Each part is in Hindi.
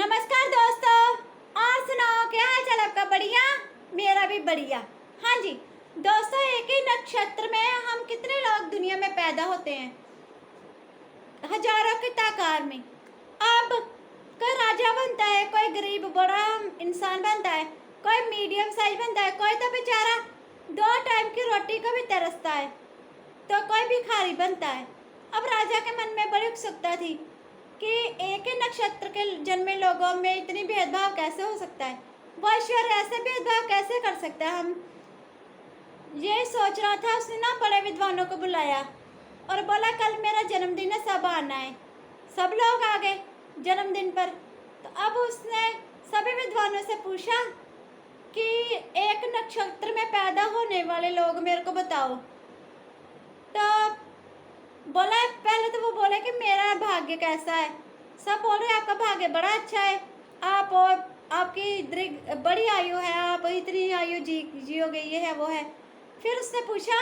नमस्कार दोस्तों। और सुनाओ, क्या हाल चाल आपका? बढ़िया? मेरा भी बढ़िया। हाँ जी दोस्तों, एक ही नक्षत्र में हम कितने लोग दुनिया में पैदा होते हैं, हजारों की तादाद में। अब कोई राजा बनता है, कोई गरीब बड़ा इंसान बनता है, कोई मीडियम साइज बनता है, कोई तो बेचारा 2 टाइम की रोटी को भी तरसता है, तो कोई भिखारी बनता है। अब राजा के मन में बड़ी उत्सुकता थी कि एक ही नक्षत्र के जन्मे लोगों में इतनी भेदभाव कैसे हो सकता है, वो ईश्वर ऐसे भेदभाव कैसे कर सकता है। हम ये सोच रहा था। उसने ना बड़े विद्वानों को बुलाया और बोला कल मेरा जन्मदिन है, सब आना है। सब लोग आ गए जन्मदिन पर। तो अब उसने सभी विद्वानों से पूछा कि एक नक्षत्र में पैदा होने वाले लोग मेरे को बताओ। तो बोला, पहले तो वो बोले कि मेरा भाग्य कैसा है। सब बोल रहे आपका भाग्य बड़ा अच्छा है, आप और आपकी बड़ी आयु है, आप इतनी आयु जियोगे, ये है वो है। फिर उसने पूछा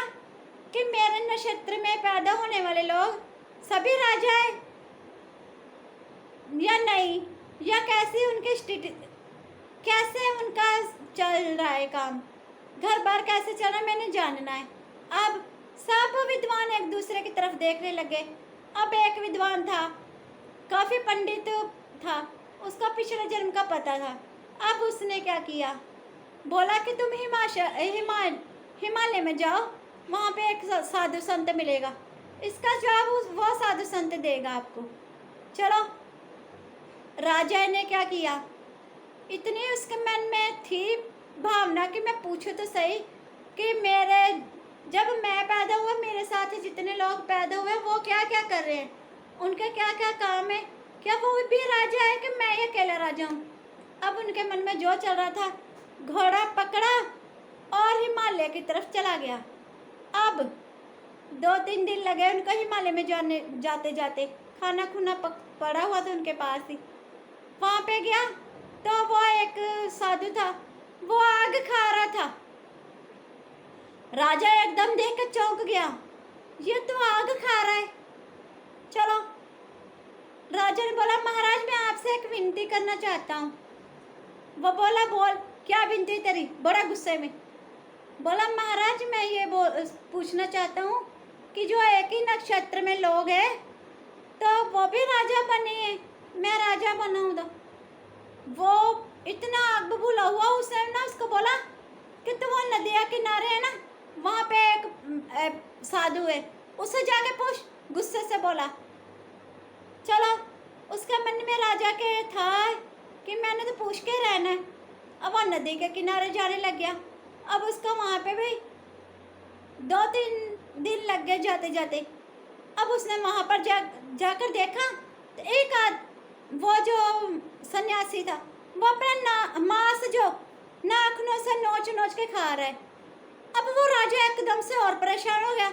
कि मेरे नक्षत्र में पैदा होने वाले लोग सभी राजा है या नहीं, या कैसी उनकी स्थिति, कैसे उनका चल रहा है काम, घर बार कैसे चल रहा है, मैंने जानना है। अब सब विद्वान एक दूसरे की तरफ देखने लगे। अब एक विद्वान था, काफी पंडित था, उसका पिछले जन्म का पता था। अब उसने क्या किया, बोला कि तुम हिमालय में जाओ, वहाँ पे एक साधु संत मिलेगा, इसका जवाब वो साधु संत देगा आपको। चलो, राजा ने क्या किया, इतनी उसके मन में थी भावना कि मैं पूछूं तो सही कि जब मैं पैदा हुआ, मेरे साथ जितने लोग पैदा हुए वो क्या क्या कर रहे हैं, उनके क्या क्या काम है, क्या वो भी राजा है कि मैं ही अकेला राजा हूँ। अब उनके मन में जो चल रहा था, घोड़ा पकड़ा और हिमालय की तरफ चला गया। अब 2-3 दिन लगे उनको हिमालय में जाते जाते। खाना खुना पड़ा हुआ था उनके पास ही। वहाँ पे गया तो वो एक साधु था, वो आग खा रहा था। राजा एकदम देख कर चौंक गया, ये तो आग खा रहा है। चलो, राजा ने बोला महाराज मैं आपसे एक विनती करना चाहता हूँ। वो बोला बोल, क्या विनती तेरी? बड़ा गुस्से में बोला महाराज मैं ये पूछना चाहता हूँ कि जो एक ही नक्षत्र में लोग हैं तो वो भी राजा बने हैं, मैं राजा बना हूँ। तो वो इतना आग बबूला हुआ, उसने ना उसको बोला कि तो वो नदिया किनारे है ना, वहाँ पे एक साधु है, उससे जाके पूछ। गुस्से से बोला। चलो, उसके मन में राजा के था कि मैंने तो पूछ के रहना है। अब वो नदी के किनारे जाने लग गया। अब उसका वहाँ पे भी 2-3 दिन लग गए जाते जाते। अब उसने वहाँ पर जाकर देखा तो एक वो जो सन्यासी था, वो अपना मांस जो नाखूनों से नोच नोच के खा रहा है। अब वो राजा एकदम से और परेशान हो गया,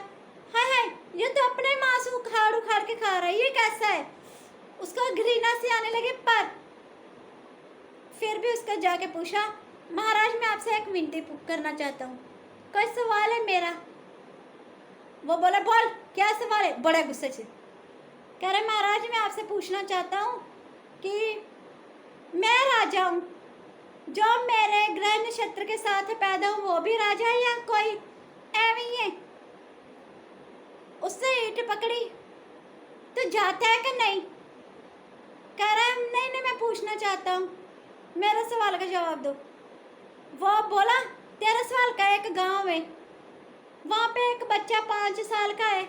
हाय हाय ये तो अपने मांस उखाड़ उखाड़ के खा रहा है, ये कैसा है। उसको घृणा से आने लगी। पर फिर भी उसका जाके पूछा महाराज मैं आपसे एक विनती करना चाहता हूँ, कोई सवाल है मेरा। वो बोला बोल क्या सवाल है। बड़े गुस्से से कह रहे महाराज मैं आपसे पूछना चाहता हूँ कि मैं राजा हूँ, जो मेरे ग्रह नक्षत्र के साथ पैदा हूँ वो भी राजा है या कोई एवं ही है। उससे ईंट पकड़ी तो जाता है कि नहीं। कह रहा है नहीं नहीं मैं पूछना चाहता हूँ, मेरे सवाल का जवाब दो। वो बोला तेरा सवाल का, एक गांव है, वहाँ पे एक बच्चा 5 साल का है,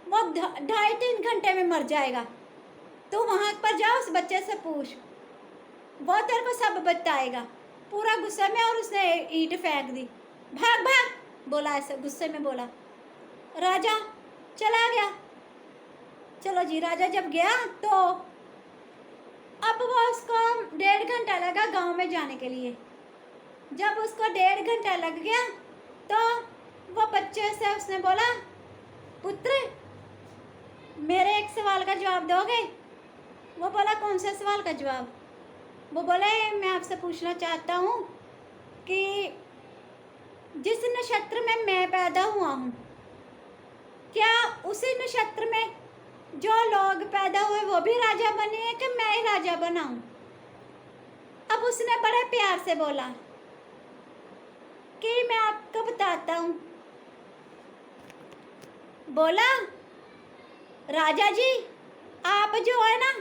वो 2.5-3 घंटे में मर जाएगा। तो वहाँ पर जाओ, उस बच्चे से पूछ, वो तेरे को सब बताएगा। पूरा गुस्से में, और उसने ईंट फेंक दी। भाग भाग बोला, ऐसे गुस्से में बोला। राजा चला गया। चलो जी, राजा जब गया तो अब वो उसको 1.5 घंटा लगा गांव में जाने के लिए। जब उसको 1.5 घंटा लग गया तो वो बच्चे से उसने बोला पुत्र मेरे एक सवाल का जवाब दोगे। वो बोला कौन से सवाल का जवाब। वो बोले मैं आपसे पूछना चाहता हूँ कि जिस नक्षत्र में मैं पैदा हुआ हूँ, क्या उसी नक्षत्र में जो लोग पैदा हुए वो भी राजा बने हैं कि मैं ही राजा बना हूँ। अब उसने बड़े प्यार से बोला कि मैं आपको बताता हूँ। बोला, राजा जी, आप जो है ना,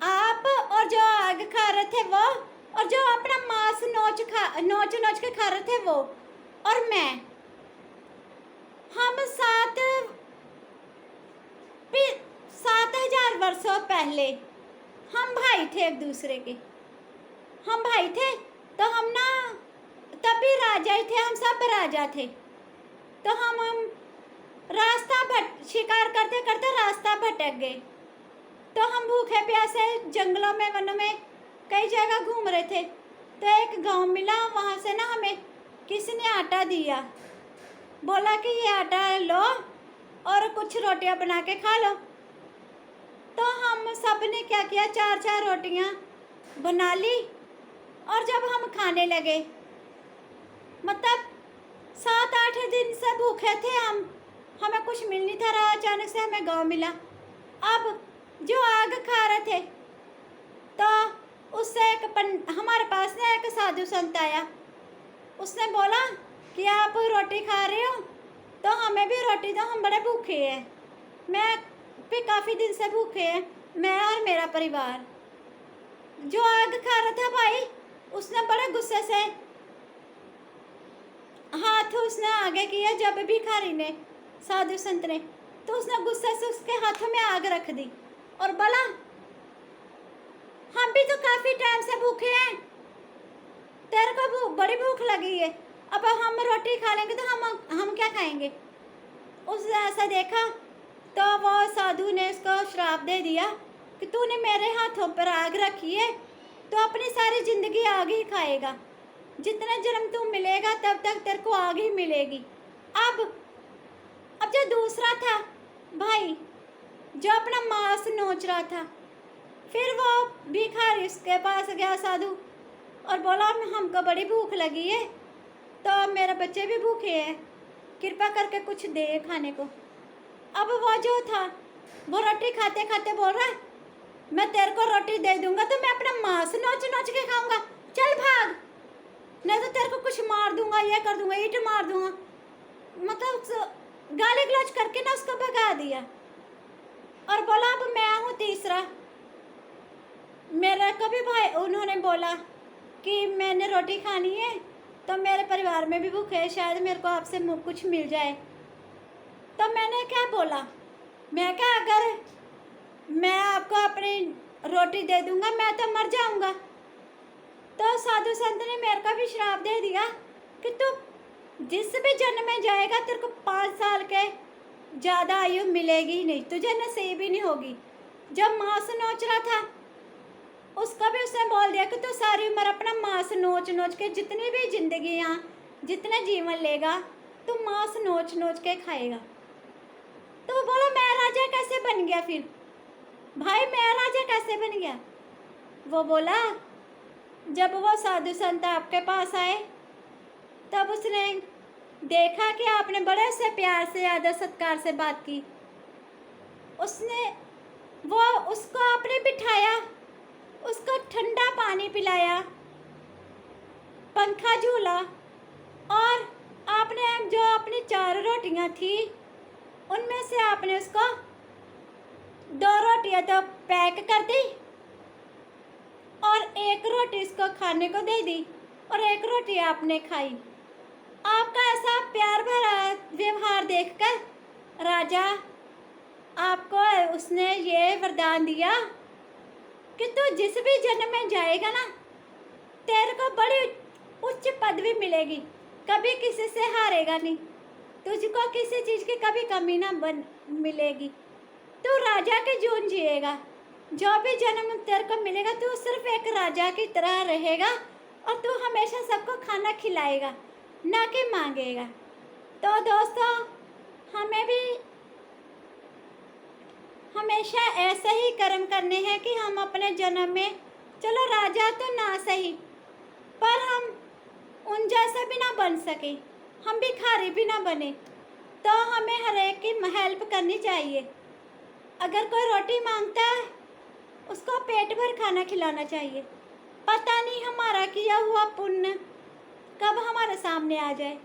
आप और जो आग खा रहे थे वो, और जो अपना मांस नोच नोच के खा रहे थे वो, और मैं, हम 7,000 वर्षों पहले हम भाई थे एक दूसरे के। हम भाई थे तो हम ना तभी राजा ही थे, हम सब राजा थे। तो हम शिकार करते करते रास्ता भटक गए। तो हम भूखे प्यासे जंगलों में वनों में कई जगह घूम रहे थे। तो एक गांव मिला, वहाँ से ना हमें किसी ने आटा दिया। बोला कि ये आटा लो और कुछ रोटियां बना के खा लो। तो हम सब ने क्या किया, 4-4 रोटियां बना ली। और जब हम खाने लगे, मतलब 7-8 दिन से भूखे थे हम, हमें कुछ मिल नहीं था रहा। अचानक से हमें गांव मिला। अब जो आग खा रहे थे तो उससे हमारे पास ना एक साधु संत आया। उसने बोला कि आप रोटी खा रहे हो तो हमें भी रोटी दो, हम बड़े भूखे हैं। मैं भी काफ़ी दिन से भूखे हैं, मैं और मेरा परिवार। जो आग खा रहा था भाई, उसने बड़े गुस्से से हाथ उसने आगे किया जब भिखारी ने, साधु संत ने, तो उसने गुस्से से उसके हाथों में आग रख दी और बोला, हम भी तो काफ़ी टाइम से भूखे हैं, तेरे को बड़ी भूख लगी है, अब हम रोटी खा लेंगे तो हम क्या खाएंगे। उसने ऐसा देखा तो वो साधु ने उसको श्राप दे दिया कि तूने मेरे हाथों पर आग रखी है तो अपनी सारी ज़िंदगी आग ही खाएगा। जितने जन्म तू मिलेगा तब तक तेरे को आग ही मिलेगी। अब जो दूसरा था भाई, जो अपना मांस नोच रहा था, फिर वो भिखारी उसके पास गया साधु और बोला, हमको बड़ी भूख लगी है तो मेरे बच्चे भी भूखे हैं, कृपा करके कुछ दे खाने को। अब वो जो था वो रोटी खाते खाते बोल रहा है, मैं तेरे को रोटी दे दूंगा तो मैं अपना मांस नोच नोच के खाऊंगा, चल भाग, नहीं तो तेरे को कुछ मार दूंगा, ये कर दूंगा, ईंट मार दूंगा। मतलब गाली गलौज करके ना उसको भगा दिया और बोला, अब मैं हूँ तीसरा। मेरे को भी भाई उन्होंने बोला कि मैंने रोटी खानी है तो मेरे परिवार में भी भूखे है, शायद मेरे को आपसे कुछ मिल जाए। तो मैंने क्या बोला, मैं क्या, अगर मैं आपको अपनी रोटी दे दूंगा मैं तो मर जाऊंगा। तो साधु संत ने मेरे को भी श्राप दे दिया कि तू जिस भी जन्म में जाएगा तेरे को 5 साल के ज़्यादा आयु मिलेगी ही नहीं, तुझे नसीब ही नहीं होगी। जब मांस नोच रहा था उसका भी उसने बोल दिया कि तू सारी उम्र अपना मांस नोच नोच के, जितनी भी जिंदगी यहाँ जितने जीवन लेगा तू मांस नोच नोच के खाएगा। तो बोला, मैं राजा कैसे बन गया फिर भाई, मैं राजा कैसे बन गया। वो बोला, जब वो साधु संत आपके पास आए तब उसने देखा कि आपने बड़े से प्यार से आदर सत्कार से बात की। उसको आपने बिठाया, उसको ठंडा पानी पिलाया, पंखा झूला, और आपने जो अपनी 4 रोटियां थी उनमें से आपने उसको 2 रोटियां तो पैक कर दी और 1 रोटी इसको खाने को दे दी और 1 रोटी आपने खाई। आपका ऐसा प्यार भरा व्यवहार देखकर राजा आपको उसने ये वरदान दिया कि तू जिस भी जन्म में जाएगा ना तेरे को बड़ी उच्च पदवी मिलेगी, कभी किसी से हारेगा नहीं, तुझको किसी चीज़ की कभी कमी ना मिलेगी, तू राजा के जून जिएगा। जो भी जन्म तेरे को मिलेगा तू सिर्फ एक राजा की तरह रहेगा और तू हमेशा सबको खाना खिलाएगा, ना कि मांगेगा। तो दोस्तों, हमें भी हमेशा ऐसे ही कर्म करने हैं कि हम अपने जन्म में, चलो राजा तो ना सही, पर हम उन जैसे भी ना बन सके, हम भिखारी भी ना बने, तो हमें हर एक की हेल्प करनी चाहिए। अगर कोई रोटी मांगता है उसको पेट भर खाना खिलाना चाहिए। पता नहीं हमारा किया हुआ पुण्य कब हमारे सामने आ जाए,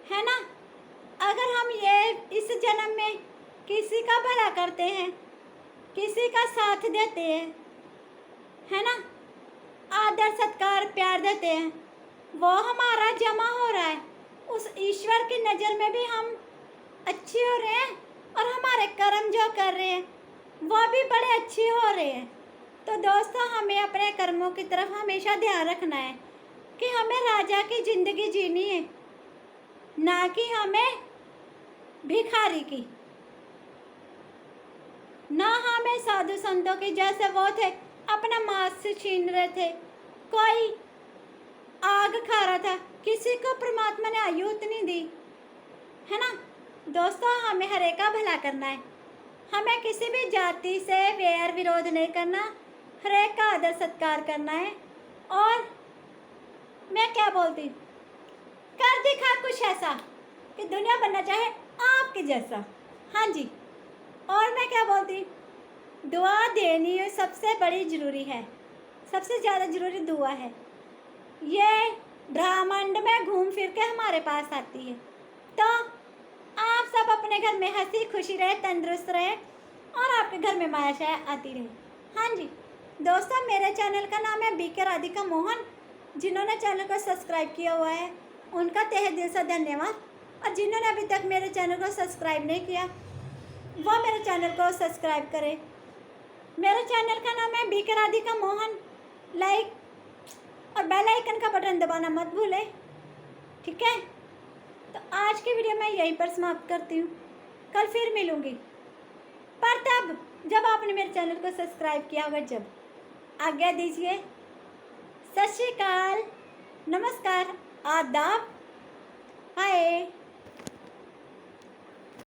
है ना। अगर हम ये इस जन्म में किसी का भला करते हैं, किसी का साथ देते हैं, है ना, आदर सत्कार प्यार देते हैं, वो हमारा जमा हो रहा है। उस ईश्वर की नज़र में भी हम अच्छे हो रहे हैं और हमारे कर्म जो कर रहे हैं वो भी बड़े अच्छे हो रहे हैं। तो दोस्तों, हमें अपने कर्मों की तरफ हमेशा ध्यान रखना है कि हमें राजा की ज़िंदगी जीनी है, ना कि हमें भिखारी की। ना हमें साधु संतों की जैसे वो थे अपना मांस छीन रहे थे, कोई आग खा रहा था, किसी को परमात्मा ने आयु उतनी दी, है ना। दोस्तों, हमें हर एक का भला करना है, हमें किसी भी जाति से वैर विरोध नहीं करना, हर एक का आदर सत्कार करना है। और मैं क्या बोलती, कर दिखा कुछ ऐसा कि दुनिया बनना चाहे आपके जैसा। हाँ जी। और मैं क्या बोलती, दुआ देनी सबसे बड़ी ज़रूरी है, सबसे ज़्यादा ज़रूरी दुआ है। ये ब्रह्मांड में घूम फिर के हमारे पास आती है। तो आप सब अपने घर में हंसी खुशी रहे, तंदुरुस्त रहे और आपके घर में माया आती रहे। हाँ जी दोस्तों, मेरे चैनल का नाम है बीके राधिका मोहन। जिन्होंने चैनल को सब्सक्राइब किया हुआ है उनका तहे दिल से धन्यवाद, और जिन्होंने अभी तक मेरे चैनल को सब्सक्राइब नहीं किया वो मेरे चैनल को सब्सक्राइब करें। मेरे चैनल का नाम है बीके राधिका मोहन। लाइक और बेल आइकन का बटन दबाना मत भूलें, ठीक है। तो आज की वीडियो मैं यहीं पर समाप्त करती हूँ, कल फिर मिलूँगी, पर तब जब आपने मेरे चैनल को सब्सक्राइब किया होगा। जब आज्ञा दीजिए, सत श्री अकाल, नमस्कार, आदाब, बाय।